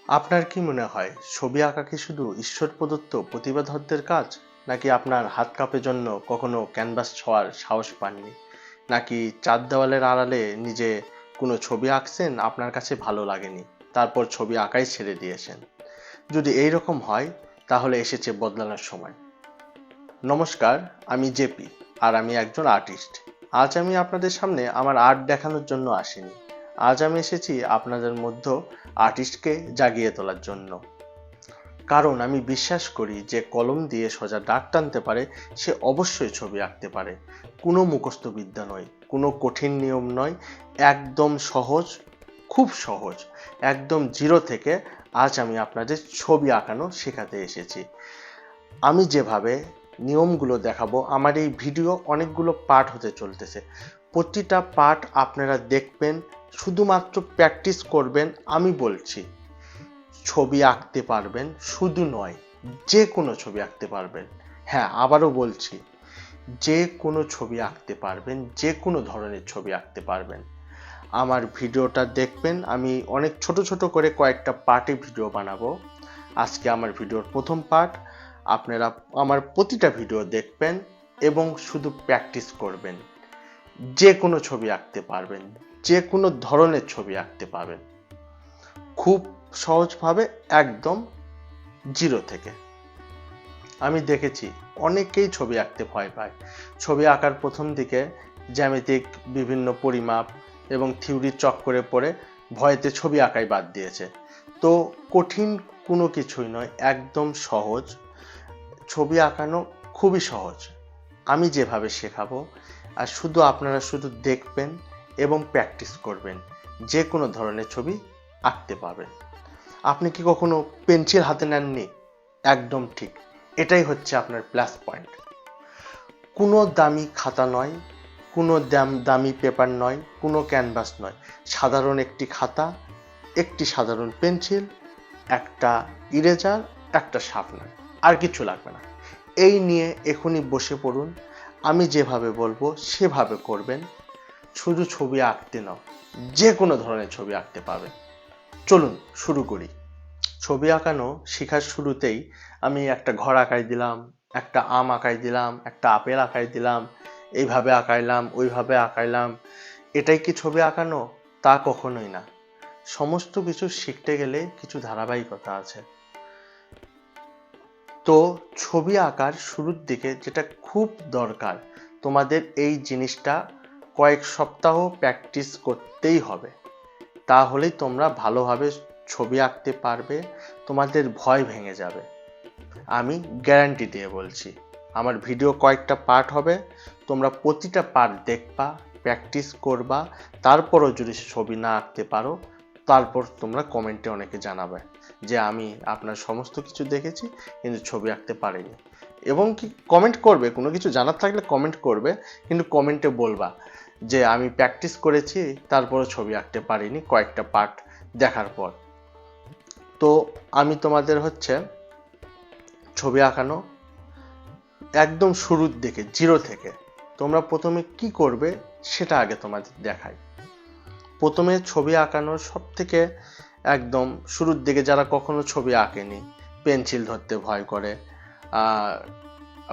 আপনার কি মনে হয় ছবি আঁকা কি শুধু ঈশ্বর প্রদত্ত প্রতিভাধরদের কাজ, নাকি আপনার হাত কাঁপের জন্য কখনো ক্যানভাস ছোঁয়ার সাহস পাননি, নাকি চার দেওয়ালের আড়ালে নিজে কোনো ছবি আঁকছেন আপনার কাছে ভালো লাগেনি, তারপর ছবি আঁকাই ছেড়ে দিয়েছেন? যদি এই রকম হয় তাহলে এসেছে বদলানোর সময়। নমস্কার, আমি জেপি, আর আমি একজন আর্টিস্ট। আজ আমি আপনাদের সামনে আমার আর্ট দেখানোর জন্য আসিনি। আজ আমি এসেছি আপনাদের মধ্যে আর্টিস্টকে জাগিয়ে তোলার জন্য। কারণ আমি বিশ্বাস করি যে কলম দিয়ে সোজা দাগ টানতে পারে সে অবশ্যই ছবি আঁকতে পারে। কোনো মুখস্থ বিদ্যা নয়, কোনো কঠিন নিয়ম নয়, একদম সহজ, খুব সহজ, একদম জিরো থেকে আজ আমি আপনাদের ছবি আঁকানো শেখাতে এসেছি। আমি যেভাবে নিয়মগুলো দেখাবো, আমার এই ভিডিও অনেকগুলো পার্ট হতে চলতেছে। প্রতিটা পার্ট আপনারা দেখবেন, শুধুমাত্র প্র্যাকটিস করবেন। আমি বলছি ছবি আঁকতে পারবেন, শুধু নয়, যে কোনো ছবি আঁকতে পারবেন। হ্যাঁ, আবারও বলছি, যে কোনো ছবি আঁকতে পারবেন, যে কোনো ধরনের ছবি আঁকতে পারবেন। আমার ভিডিওটা দেখবেন, আমি অনেক ছোট ছোট করে কয়েকটা পার্টে ভিডিও বানাবো। আজকে আমার ভিডিওর প্রথম পার্ট। আপনারা আমার প্রতিটা ভিডিও দেখবেন এবং শুধু প্র্যাকটিস করবেন। যে কোনো ছবি আঁকতে পারবেন, যে কোনো ধরনের ছবি আঁকতে পারবেন, খুব সহজভাবে, একদম জিরো থেকে। আমি দেখেছি অনেকেই ছবি আঁকতে ভয় পায়। ছবি আঁকার প্রথম দিকে জ্যামিতিক বিভিন্ন পরিমাপ এবং থিওরির চক্করে পড়ে ভয়েতে ছবি আঁকাই বাদ দিয়েছে। তো কঠিন কোনো কিছুই নয়, একদম সহজ। ছবি আঁকানো খুবই সহজ, আমি যেভাবে শেখাবো। আর শুধু আপনারা শুধু দেখবেন এবং প্র্যাকটিস করবেন, যে কোনো ধরনের ছবি আঁকতে পারবেন। আপনি কি কখনো পেন্সিল হাতে নেননি? একদম ঠিক, এটাই হচ্ছে আপনার প্লাস পয়েন্ট। কোনো দামি খাতা নয়, কোনো দামি পেপার নয়, কোনো ক্যানভাস নয়, সাধারণ একটি খাতা, একটি সাধারণ পেন্সিল, একটা ইরেজার, একটা শার্পনার, আর কিছু লাগবে না। এই নিয়ে এখনই বসে পড়ুন। আমি যেভাবে বলবো সেভাবে করবেন। শুধু ছবি আঁকতে নাও, যে কোনো ধরনের ছবি আঁকতে পারবেন। চলুন শুরু করি। ছবি আঁকানো শেখার শুরুতেই আমি একটা ঘর আঁকাই দিলাম, একটা আম আঁকাই দিলাম, একটা আপেল আঁকাই দিলাম, এইভাবে আঁকাইলাম, ওইভাবে আঁকাইলাম। এটাই কি ছবি আঁকানো? তা কখনোই না। সমস্ত কিছু শিখতে গেলে কিছু ধারাবাহিকতা আছে। তো ছবি আঁকার শুরুর দিকে যেটা খুব দরকার, তোমাদের এই জিনিসটা কয়েক সপ্তাহ প্র্যাকটিস করতেই হবে। তাহলেই তোমরা ভালোভাবে ছবি আঁকতে পারবে, তোমাদের ভয় ভেঙে যাবে। আমি গ্যারান্টি দিয়ে বলছি। আমার ভিডিও কয়েকটা পার্ট হবে, তোমরা প্রতিটা পার্ট দেখবা, প্র্যাকটিস করবা। তারপরও যদি ছবি না আঁকতে পারো, তারপর তোমরা কমেন্টে অনেকে জানাবে যে আমি আপনার সমস্ত কিছু দেখেছি কিন্তু ছবি আঁকতে পারিনি। এবং কি কমেন্ট করবে, কোনো কিছু জানার থাকলে কমেন্ট করবে, কিন্তু কমেন্টে বলবা যে আমি প্র্যাকটিস করেছি তারপরও ছবি আঁকতে পারিনি কয়েকটা পার্ট দেখার পর। তো আমি তোমাদের হচ্ছে ছবি আঁকানো একদম শুরুর দিকে, জিরো থেকে তোমরা প্রথমে কি করবে সেটা আগে তোমাদের দেখাই। প্রথমে ছবি আঁকানোর সব থেকে একদম শুরুর দিকে যারা কখনো ছবি আঁকেনি, পেন্সিল ধরতে ভয় করে,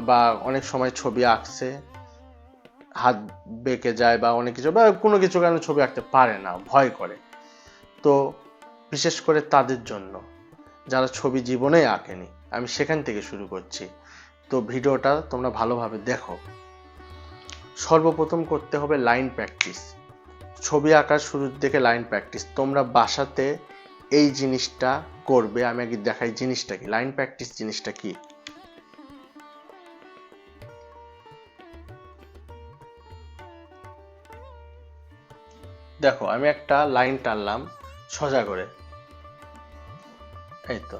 বা অনেক সময় ছবি আঁকছে হাত বেঁকে যায়, বা অনেক কিছু, বা কোনো কিছু কারণে ছবি আঁকতে পারে না, ভয় করে। তো বিশেষ করে তাদের জন্য, যারা ছবি জীবনে আঁকেনি, আমি সেখান থেকে শুরু করছি। তো ভিডিওটা তোমরা ভালোভাবে দেখো। সর্বপ্রথম করতে হবে লাইন প্র্যাকটিস। ছবি আঁকার শুরুর দিকে লাইন প্র্যাকটিস। তোমরা বাসাতে এই জিনিসটা করবে। আমি আগে দেখাই জিনিসটা কি, লাইন প্র্যাকটিস জিনিসটা কি। দেখো, আমি একটা লাইন টানলাম সোজা করে, এই তো,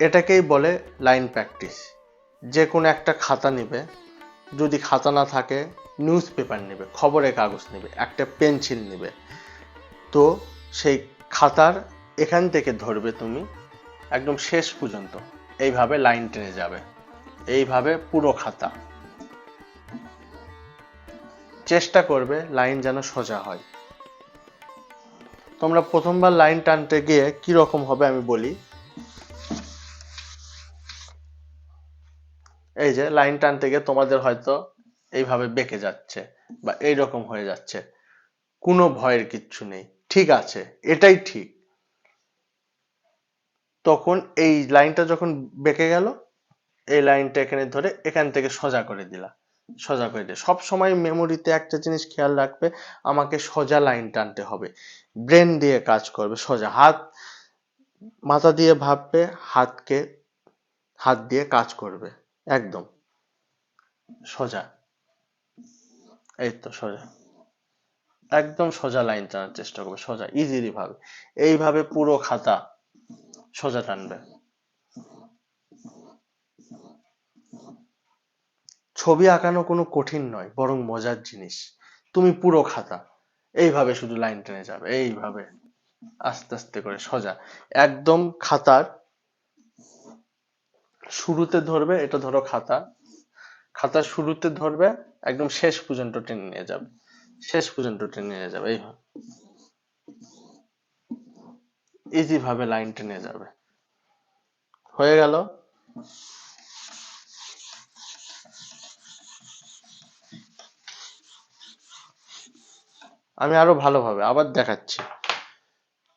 এটাকেই বলে লাইন প্র্যাকটিস। যে কোনো একটা খাতা নিবে, যদি খাতা না থাকে নিউজ পেপার নেবে, খবরের কাগজ নেবে, একটা পেন্সিল নেবে। তো সেই খাতার এখান থেকে ধরবে তুমি একদম শেষ পর্যন্ত, এইভাবে লাইন টেনে যাবে, এইভাবে পুরো খাতা। চেষ্টা করবে লাইন যেন সোজা হয়। তোমরা প্রথমবার লাইন টানতে গিয়ে কি রকম হবে আমি বলি। এই যে লাইন টানতে গিয়ে তোমাদের হয়তো এইভাবে বেঁকে যাচ্ছে বা এইরকম হয়ে যাচ্ছে, কোনো ভয়ের কিচ্ছু নেই, ঠিক আছে, এটাই ঠিক। তখন এই লাইনটা যখন বেঁকে গেল, এই লাইনটা এখানে ধরে এখান থেকে সোজা করে দিলা, সোজা করে দিয়ে সব সময় মেমোরিতে একটা জিনিস খেয়াল রাখবে, আমাকে সোজা লাইন টানতে হবে, ব্রেন দিয়ে কাজ করবে, সোজা হাত মাথা দিয়ে ভাববে, হাত দিয়ে কাজ করবে, একদম সোজা। এই তো সোজা, একদম সোজা লাইন টানার চেষ্টা করবে, সোজা ইজিলি ভাবে। এইভাবে পুরো খাতা সোজা টানবে। ছবি আঁকানো কোনো কঠিন নয়, বরং মজার জিনিস। তুমি পুরো খাতা এইভাবে শুধু লাইন টেনে যাবে, এইভাবে আস্তে আস্তে করে সোজা, একদম খাতার শুরুতে ধরবে, এটা ধরো খাতা, খাতার শুরুতে ধরবে, একদম শেষ পর্যন্ত টেনে নিয়ে যাবে, শেষ পর্যন্ত টেনে নিয়ে যাবে, এইভাবে ইজি ভাবে লাইন টেনে যাবে। হয়ে গেল। আমি আরো ভালোভাবে আবার দেখাচ্ছি।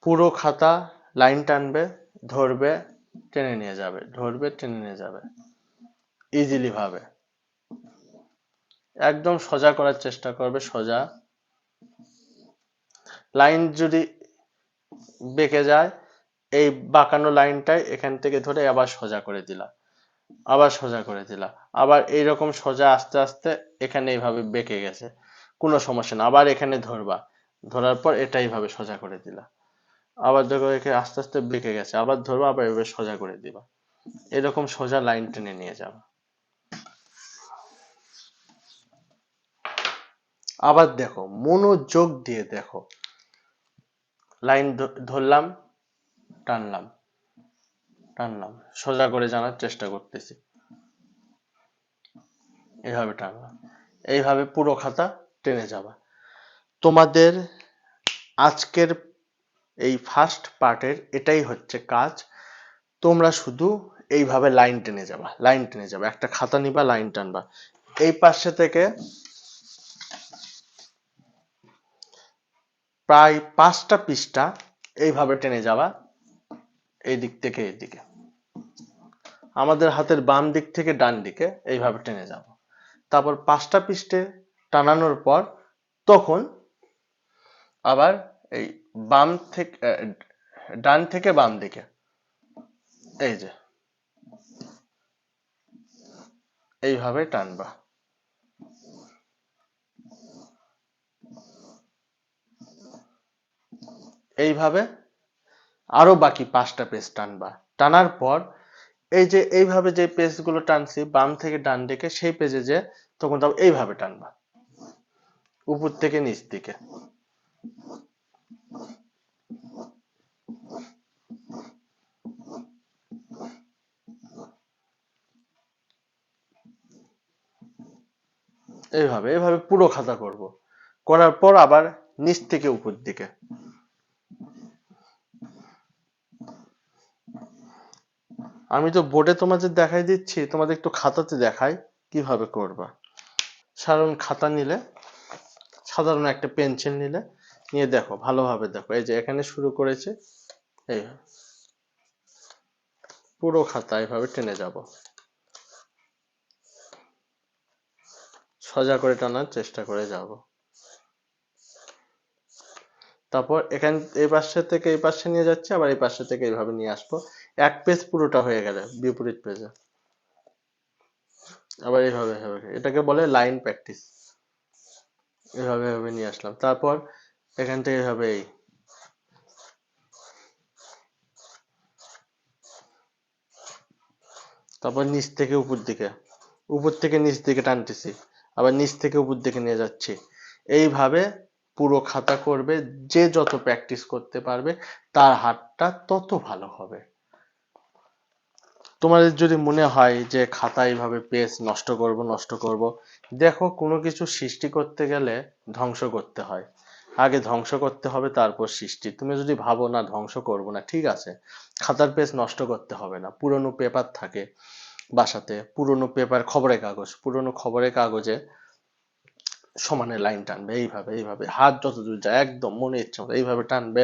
পুরো খাতা লাইন টানবে, ধরবে, টেনে নিয়ে যাবে, ধরবে, টেনে নিয়ে যাবে, ইজিলি ভাবে একদম সোজা করার চেষ্টা করবে, সোজা। লাইন যদি বেঁকে যায়, এই বাঁকানো লাইনটাই এখান থেকে ধরে আবার সোজা করে দিলা, আবার সোজা করে দিলা, আবার এইরকম সোজা আস্তে আস্তে এখানে এইভাবে বেঁকে গেছে, কোনো সমস্যা না, আবার এখানে ধরবা, ধরার পর এটা এইভাবে সোজা করে দিলা, আবার দেখো এখানে আস্তে আস্তে বেঁকে গেছে, আবার ধরবা, আবার এভাবে সোজা করে দিবা, এরকম সোজা লাইন টেনে নিয়ে যাবা। আবার দেখো, মনোযোগ দিয়ে দেখো, লাইন ধরলাম, টানলাম, টানলাম, সোজা করে জানার চেষ্টা করতেছি, এইভাবে টানলাম, এইভাবে পুরো খাতা টেনে যাবা। তোমাদের আজকের এই ফার্স্ট পার্টের এটাই হচ্ছে কাজ। তোমরা শুধু এইভাবে লাইন টেনে যাবা, লাইন টেনে যাবা, একটা খাতা নিবা, লাইন টানবা, এই পাশে থেকে প্রায় 5টা পৃষ্ঠা এইভাবে টেনে যাবা, এই দিক থেকে এই দিকে, আমাদের হাতের বাম দিক থেকে ডান দিকে এইভাবে টেনে যাব। তারপর 5টা পৃষ্ঠে টানানোর পর তখন আবার এই বাম থেকে ডান থেকে বাম দিকে, এই যে এইভাবে টানবা, এইভাবে আরো বাকি 5টা পেজ টানবা। টানার পর এই যে এইভাবে যে পেজগুলো টানছি বাম থেকে ডান দিকে, সেই পেজে যে তখন তাও এইভাবে টানবা, উপর থেকে নিচ দিকে, এইভাবে এইভাবে পুরো খাতা করব। করার পর আবার নিচ থেকে উপর দিকে। আমি তো বোর্ডে তোমাদের দেখাই দিচ্ছি, তোমাদের একটু খাতাতে দেখাই কিভাবে করবা। সাধারণ খাতা নিলে, সাধারণ একটা পেন্সিল নিলে, নিয়ে দেখো, ভালোভাবে দেখো, এই যে এখানে শুরু করেছে, এই পুরো খাতা এইভাবে টেনে যাব, সোজা করে টানার চেষ্টা করে যাব। তারপর এখান এই পাশে থেকে এই পাশে নিয়ে যাচ্ছে, আবার এই পাশে থেকে এইভাবে নিয়ে আসবো, এক পেজ পুরোটা হয়ে গেলে বিপরীত পেজে আবার এইভাবে এইভাবে, এটাকে বলে লাইন প্র্যাকটিস। এইভাবে এইভাবে নিয়ে আসলাম, তারপর এখান থেকে এইভাবে এই, তারপর নিচ থেকে উপর দিকে, উপর থেকে নিচ দিকে টানতেছি, আবার নিচ থেকে উপর দিকে নিয়ে যাচ্ছি, এইভাবে পুরো খাতা করবে। যে যত প্র্যাকটিস করতে পারবে তার হাতটা তত ভালো হবে। তোমাদের যদি মনে হয় যে খাতা এইভাবে পেজ নষ্ট করব, দেখো, কোনো কিছু সৃষ্টি করতে গেলে ধ্বংস করতে হয়, আগে ধ্বংস করতে হবে তারপর সৃষ্টি। তুমি যদি ভাবো না ধ্বংস করবো না, ঠিক আছে, খাতার পেজ নষ্ট করতে হবে না, পুরনো পেপার থাকে বাসাতে, পুরনো পেপার, খবরের কাগজ, পুরনো খবরের কাগজে সমানে লাইন টানবে, এইভাবে এইভাবে হাত যতদূর যায় একদম মনে ইচ্ছে মতো এইভাবে টানবে,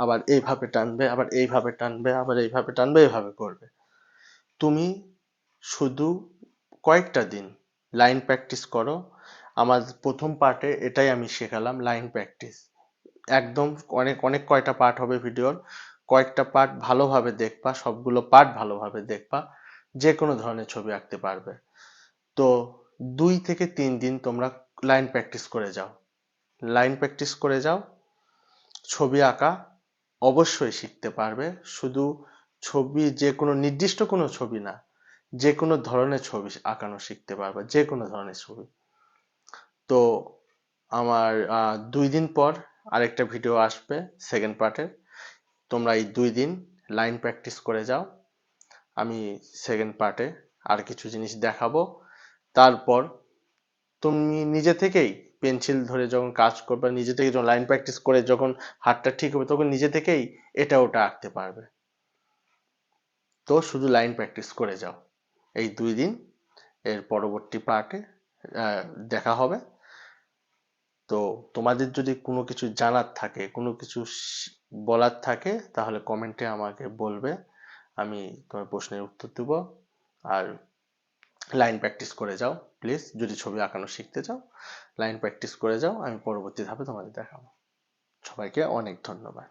আবার এইভাবে টানবে, আবার এইভাবে টানবে, আবার এইভাবে টানবে, এইভাবে করবে। তুমি শুধু কয়েকটা দিন লাইন প্র্যাকটিস করো। আমার প্রথম পার্টে এটাই আমি শেখালাম, লাইন প্র্যাকটিস। একদম অনেক অনেক কয়টা পার্ট হবে ভিডিওর, কয়েকটা পার্ট ভালোভাবে দেখবা, সবগুলো পার্ট ভালোভাবে দেখবা, যে কোনো ধরনের ছবি আঁকতে পারবে। তো 2 থেকে 3 দিন তোমরা লাইন প্র্যাকটিস করে যাও, লাইন প্র্যাকটিস করে যাও, ছবি আঁকা অবশ্যই শিখতে পারবে। শুধু ছবি, যে কোনো নির্দিষ্ট কোনো ছবি না, যে কোনো ধরনের ছবি আঁকানো শিখতে পারবে, যে কোনো ধরনের ছবি। তো আমার 2 দিন পর আরেকটা ভিডিও আসবে সেকেন্ড পার্টের। তোমরা এই 2 দিন লাইন প্র্যাকটিস করে যাও, আমি সেকেন্ড পার্টে আর কিছু জিনিস দেখাবো। তারপর তুমি নিজে থেকেই পেন্সিল ধরে যখন কাজ করবে, নিজে থেকে যখন লাইন প্র্যাকটিস করে যখন হাতটা ঠিক হবে, তখন নিজে থেকেই এটা ওটা আঁকতে পারবে। তো শুধু লাইন প্র্যাকটিস করে যাও এই 2 দিন। এর পরবর্তী পার্টে দেখা হবে। তো তোমাদের যদি কোনো কিছু জানার থাকে, কোনো কিছু বলার থাকে, তাহলে কমেন্টে আমাকে বলবে, আমি তোমার প্রশ্নের উত্তর দেব। আর লাইন প্র্যাকটিস করে যাও প্লিজ, যদি ছবি আঁকানো শিখতে চাও লাইন প্র্যাকটিস করে যাও, আমি পরবর্তী ধাপে তোমাদের দেখাবো। সবাইকে অনেক ধন্যবাদ।